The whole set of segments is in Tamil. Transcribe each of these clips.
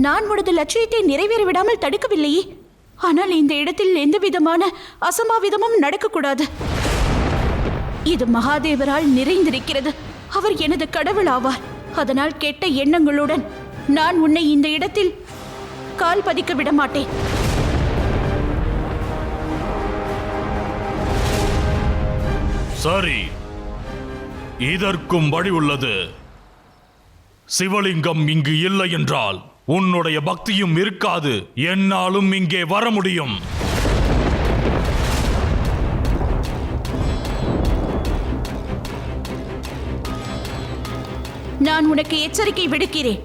நான் உனது லட்சியத்தை நிறைவேற விடாமல் தடுக்கவில்லையே. ஆனால் இந்த இடத்தில் எந்த விதமான அசம்பாவிதமும் நடக்கக்கூடாது. இது மகாதேவரால் நிறைந்திருக்கிறது. அவர் எனது கடவுள் ஆவார். அதனால் கெட்ட எண்ணங்களுடன் நான் உன்னை இந்த இடத்தில் கால் பதிக்க விட மாட்டேன். சரி, இதற்கும் வழி உள்ளது. சிவலிங்கம் இங்கு இல்லை என்றால் உன்னுடைய பக்தியும் இருக்காது. என்னாலும் இங்கே வர முடியும். நான் உனக்கு எச்சரிக்கை விடுக்கிறேன்.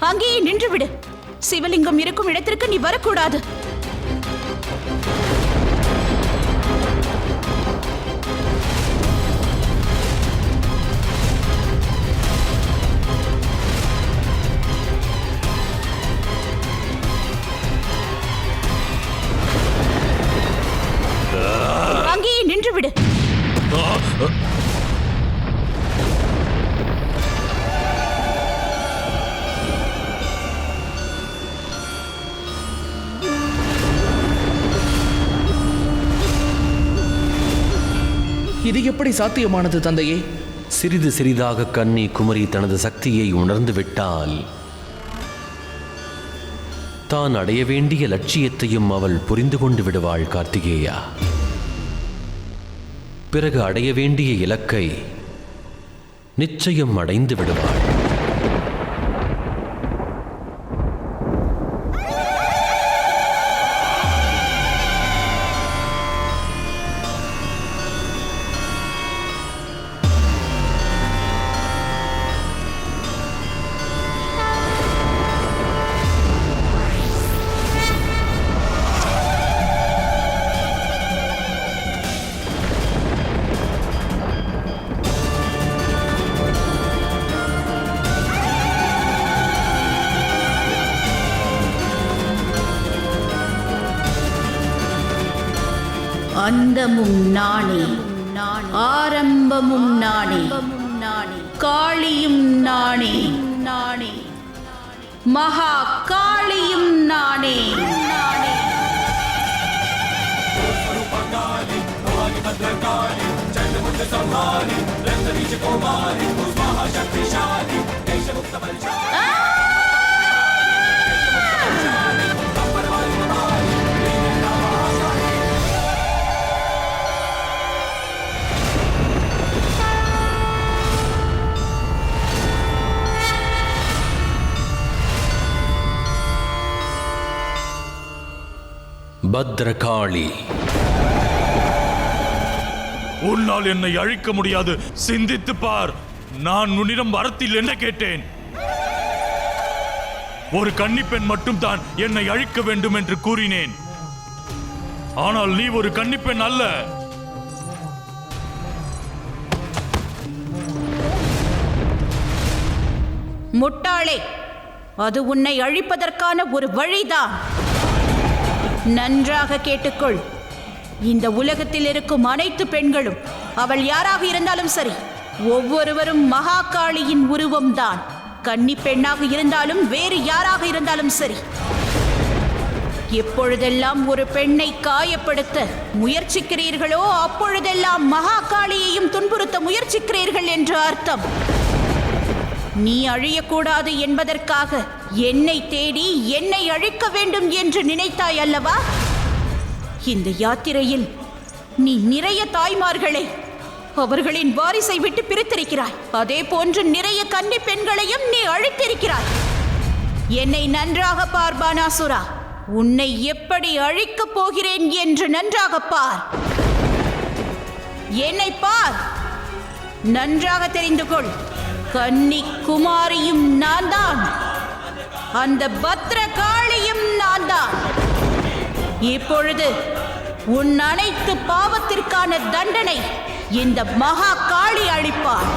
அங்கேயே நின்றுவிடு. சிவலிங்கம் இருக்கும் இடத்திற்கு நீ வரக்கூடாது. அங்கேயே நின்றுவிடு. இது எப்படி சாத்தியமானது தந்தையே? சிறிது சிறிதாக கன்னி குமரி தனது சக்தியை உணர்ந்து விட்டால் தான் அடைய வேண்டிய லட்சியத்தையும் அவள் புரிந்து கொண்டு விடுவாள் கார்த்திகேயா. பிறகு அடைய வேண்டிய இலக்கை நிச்சயம் அடைந்து விடுவாள். அந்தமும் நானே, ஆரம்பமும் நானே, காளியும் நானே, மகா காளியும் நானே. பத்ரகாளி, உன்னால் என்னை அழிக்க முடியாது. சிந்தித்து பார். நான் உன்னிடம் வரத்தில் என்ன கேட்டேன்? ஒரு கன்னிப்பெண் மட்டும் தான் என்னை அழிக்க வேண்டும் என்று கூறினேன். ஆனால் நீ ஒரு கன்னிப்பெண் அல்ல. முட்டாளே, அது உன்னை அழிப்பதற்கான ஒரு வழிதான். நன்றாக கேட்டுக்கொள். இந்த உலகத்தில் இருக்கும் அனைத்து பெண்களும், அவள் யாராக இருந்தாலும் சரி, ஒவ்வொருவரும் மகாகாளியின் உருவம்தான். கன்னி பெண்ணாக இருந்தாலும் வேறு யாராக இருந்தாலும் சரி. எப்பொழுதெல்லாம் ஒரு பெண்ணை காயப்படுத்த முயற்சிக்கிறீர்களோ அப்பொழுதெல்லாம் மகாகாளியையும் துன்புறுத்த முயற்சிக்கிறீர்கள் என்று அர்த்தம். நீ அழியக்கூடாது என்பதற்காக என்னை தேடி என்னை அழிக்க வேண்டும் என்று நினைத்தாய் அல்லவா? இந்த யாத்திரையில் நீ நிறைய தாய்மார்களை அவர்களின் வாரிசை விட்டு பிரித்திருக்கிறாய். அதே போன்று நிறைய கன்னி பெண்களையும் நீ அழித்திருக்கிறாய். என்னை நன்றாக பார் பானாசுரா. உன்னை எப்படி அழிக்கப் போகிறேன் என்று நன்றாக பார். என்னை பார். நன்றாக தெரிந்து கொள். கன்னி குமாரியும் நான் தான், அந்த பத்ரகாளியும் நான் தான். இப்பொழுது உன் அனைத்து பாவத்திற்கான தண்டனை இந்த மகா காளி அளிப்பார்.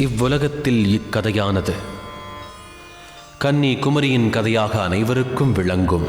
இவ்வுலகத்தில் இக்கதையானது கன்னி குமரியின் கதையாக அனைவருக்கும் விளங்கும்.